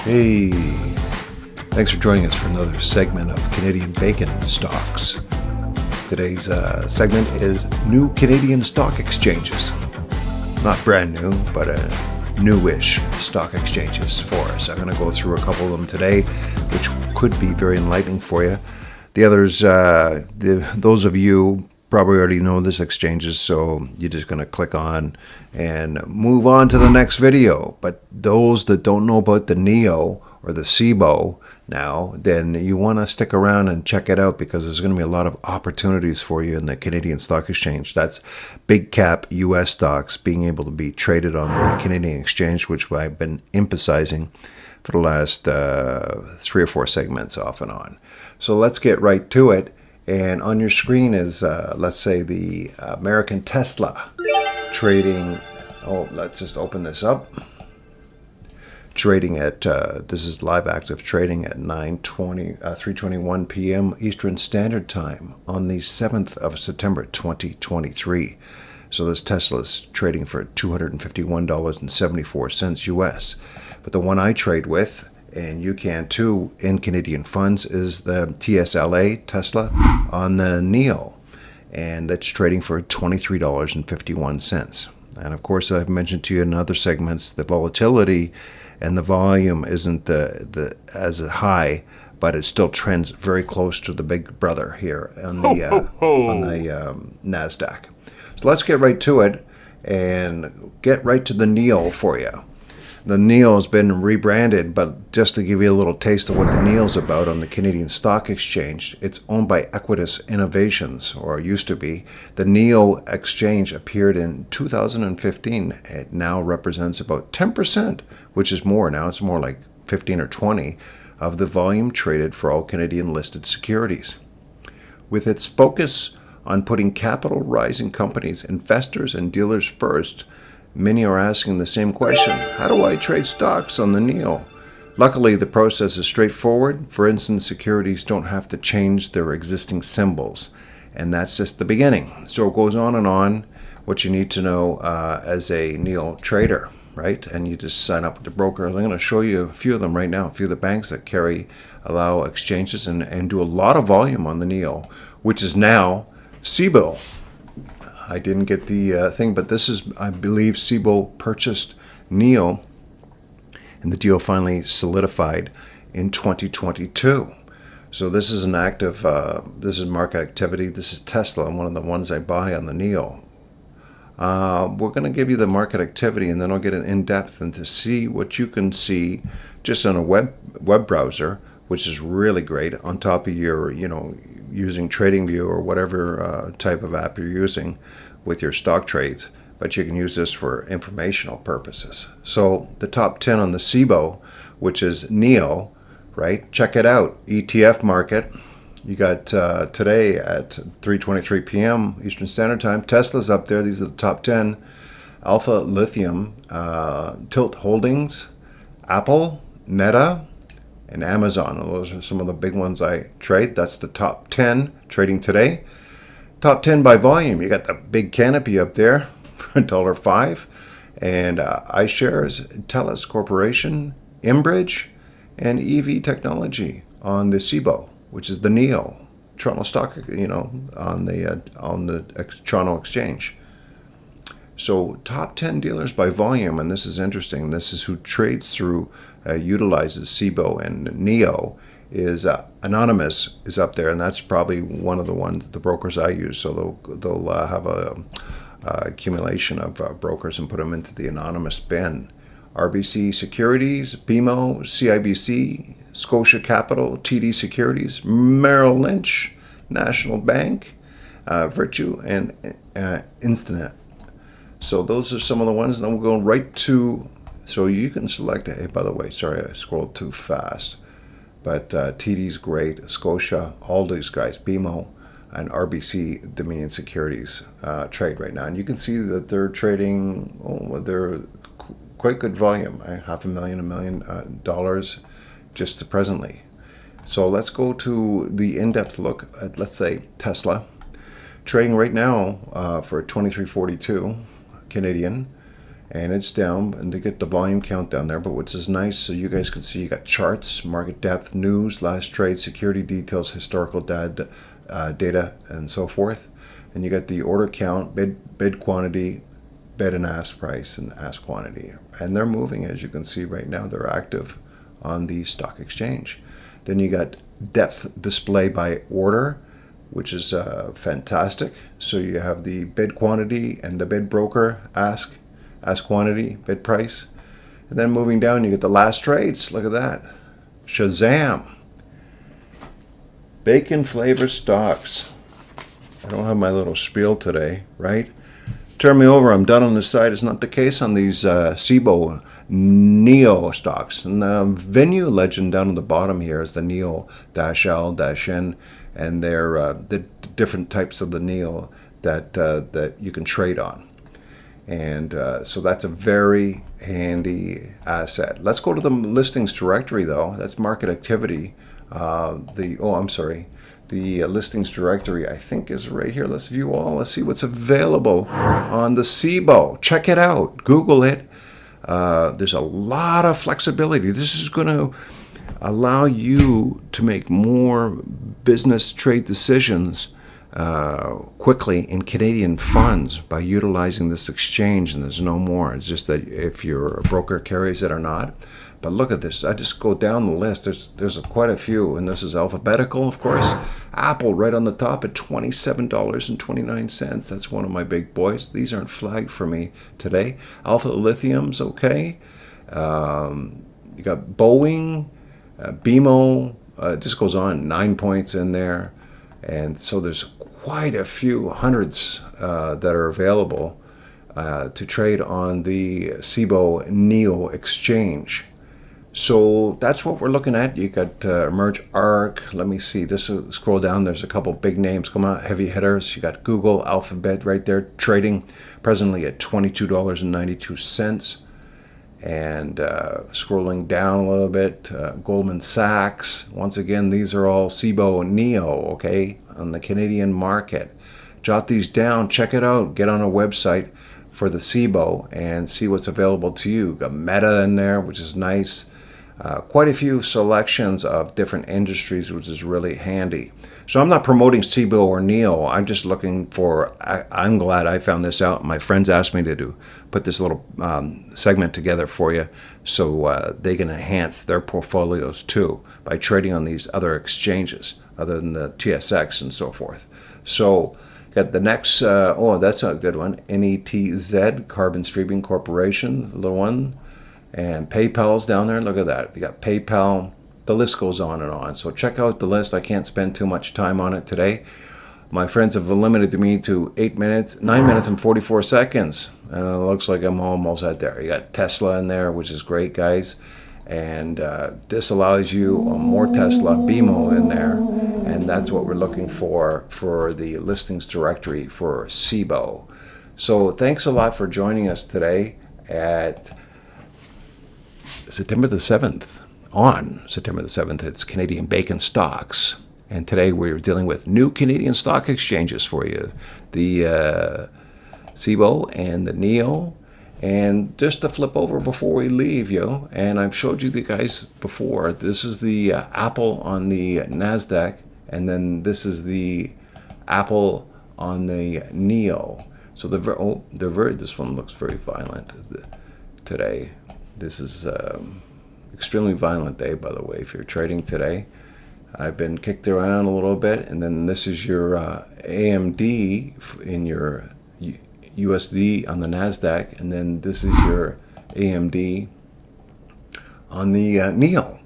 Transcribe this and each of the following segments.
Hey, thanks for joining us for another segment of Canadian Bacon Stocks. Today's segment is new Canadian stock exchanges. Not brand new, but newish stock exchanges for us. I'm going to go through a couple of them today, which could be very enlightening for you. The others, those of you probably already know this exchanges, so you're just going to click on and move on to the next video. But those that don't know about the NEO or the Cboe now, then you want to stick around and check it out, because there's going to be a lot of opportunities for you in the Canadian Stock Exchange. That's big cap US stocks being able to be traded on the Canadian Exchange, which I've been emphasizing for the last 3 or 4 segments off and on. So let's get right to it. And on your screen is, let's say, the American Tesla trading. Oh, let's just open this up. Trading at, this is live active trading at 3:21 p.m. Eastern Standard Time on the 7th of September 2023. So this Tesla is trading for $251.74 US. But the one I trade with, and you can too in Canadian funds, is the TSLA Tesla on the NEO, and that's trading for $23.51. And of course, I've mentioned to you in other segments, the volatility and the volume isn't as high, but it still trends very close to the big brother here on the NASDAQ. So let's get right to it and get right to the NEO for you. The NEO has been rebranded, but just to give you a little taste of what the NEO is about on the Canadian Stock Exchange, it's owned by Equitas Innovations, or used to be. The NEO Exchange appeared in 2015. It now represents about 10%, which is more now. It's more like 15 or 20 of the volume traded for all Canadian listed securities. With its focus on putting capital rising companies, investors, and dealers first, many are asking the same question: how do I trade stocks on the NEO? Luckily, the process is straightforward. For instance, securities don't have to change their existing symbols, and that's just the beginning. So it goes on and on, what you need to know as a NEO trader, right? And you just sign up with the broker. I'm going to show you a few of them right now, a few of the banks that allow exchanges and do a lot of volume on the NEO, which is now Cboe. I didn't get the thing, but this is, I believe, Cboe purchased NEO, and the deal finally solidified in 2022. So this is an active, this is market activity. This is Tesla, one of the ones I buy on the NEO. We're going to give you the market activity, and then I'll get an in-depth and to see what you can see just on a web browser, which is really great on top of your, using TradingView or whatever type of app you're using with your stock trades, but you can use this for informational purposes. So the top 10 on the Cboe, which is NEO, right? Check it out. ETF market. You got today at 3:23 p.m. Eastern Standard Time. Tesla's up there. These are the top 10. Alpha Lithium, Tilt Holdings, Apple, Meta, and Amazon. Those are some of the big ones I trade. That's the top 10 trading today. Top 10 by volume. You got the big canopy up there, $1.05. And iShares, TELUS Corporation, Enbridge, and EV Technology on the Cboe, which is the NEO, Toronto Stock, on the Toronto Exchange. So top 10 dealers by volume, and this is interesting. This is who trades through, utilizes Cboe and NEO, is Anonymous is up there, and that's probably one of the brokers I use. So they'll have a accumulation of brokers and put them into the Anonymous bin. RBC Securities, BMO, CIBC, Scotia Capital, TD Securities, Merrill Lynch, National Bank, Virtue, and Instinet. So those are some of the ones. Then we'll go right to, so you can select, hey, by the way, sorry, I scrolled too fast. But TD's great, Scotia, all these guys, BMO, and RBC Dominion Securities trade right now. And you can see that they're trading, they're quite good volume, $500,000, $1 million just presently. So let's go to the in-depth look at, let's say, Tesla. Trading right now for $23.42 Canadian. and it's down, and they get the volume count down there. But what's is nice, so you guys can see, you got charts, market depth, news, last trade, security details, historical data, and so forth. And you got the order count, bid quantity, bid and ask price, and ask quantity. And they're moving, as you can see right now. They're active on the stock exchange. Then you got depth display by order, which is fantastic. So you have the bid quantity and the bid broker, ask quantity, bid price. And then moving down, you get the last trades. Look at that. Shazam. Bacon flavor stocks. I don't have my little spiel today, right? Turn me over. I'm done on this side. It's not the case on these Cboe Neo stocks. And the venue legend down at the bottom here is the Neo-L-N, and they're the different types of the Neo that you can trade on. And so that's a very handy asset. Let's go to the listings directory, though. That's market activity. The listings directory, I think, is right here. Let's view all. Let's see what's available on the Cboe. Check it out. Google it. There's a lot of flexibility. This is going to allow you to make more business trade decisions quickly in Canadian funds by utilizing this exchange, and there's no more. It's just that if your broker carries it or not. But look at this. I just go down the list. There's quite a few, and this is alphabetical, of course. Apple right on the top at $27.29. That's one of my big boys. These aren't flagged for me today. Alpha Lithium's okay. You got Boeing, BMO. This goes on, 9 points in there. And so there's quite a few hundreds that are available to trade on the Cboe Neo Exchange. So that's what we're looking at. You got Emerge Arc. Let me see. Scroll down. There's a couple big names come out, heavy hitters. You got Google, Alphabet right there, trading presently at $22.92. And scrolling down a little bit, Goldman Sachs. Once again, these are all Cboe Neo, okay, on the Canadian market. Jot these down. Check it out. Get on our website for the Cboe and see what's available to you. Got Meta in there, which is nice. Quite a few selections of different industries, which is really handy. So I'm not promoting Cboe or Neo. I'm just looking for, I'm glad I found this out. My friends asked me to put this little segment together for you so they can enhance their portfolios too by trading on these other exchanges other than the TSX and so forth. So got the next, that's a good one, NETZ, Carbon Streaming Corporation, the little one. And PayPal's down there. Look at that. You got PayPal. The list goes on and on. So check out the list. I can't spend too much time on it today. My friends have limited me to 9 minutes and 44 seconds. And it looks like I'm almost at there. You got Tesla in there, which is great, guys. And this allows you more Tesla, BMO in there. And that's what we're looking for the listings directory for Cboe. So thanks a lot for joining us today at September the 7th. On September the 7th, it's Canadian Bacon Stocks. And today we're dealing with new Canadian stock exchanges for you. The Cboe and the Neo. And just to flip over before we leave, and I've showed you the guys before. This is the Apple on the NASDAQ. And then this is the Apple on the Neo. So this one looks very violent today. This is extremely violent day, by the way, if you're trading today. I've been kicked around a little bit, and then this is your AMD in your USD on the NASDAQ, and then this is your AMD on the Neo.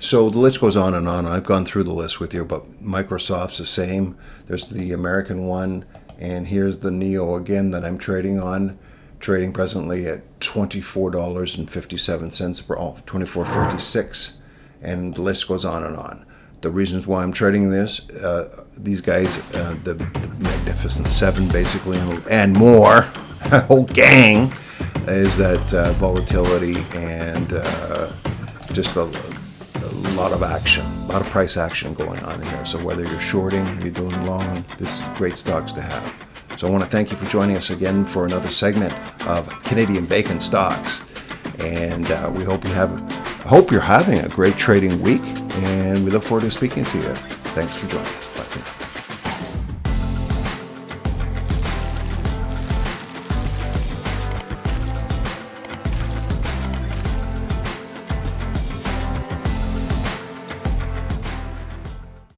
So the list goes on and on. I've gone through the list with you, but Microsoft's the same. There's the American one, and here's the Neo again that I'm trading on. Trading presently at $24.57 per $24.56, and the list goes on and on. The reasons why I'm trading this, these guys, the Magnificent Seven, basically, and more, a whole gang, is that volatility and just a lot of action, a lot of price action going on here. So whether you're shorting, you're doing long, this is great stocks to have. So I want to thank you for joining us again for another segment of Canadian Bacon Stocks. And we hope you're having a great trading week, and we look forward to speaking to you. Thanks for joining us. Bye for now.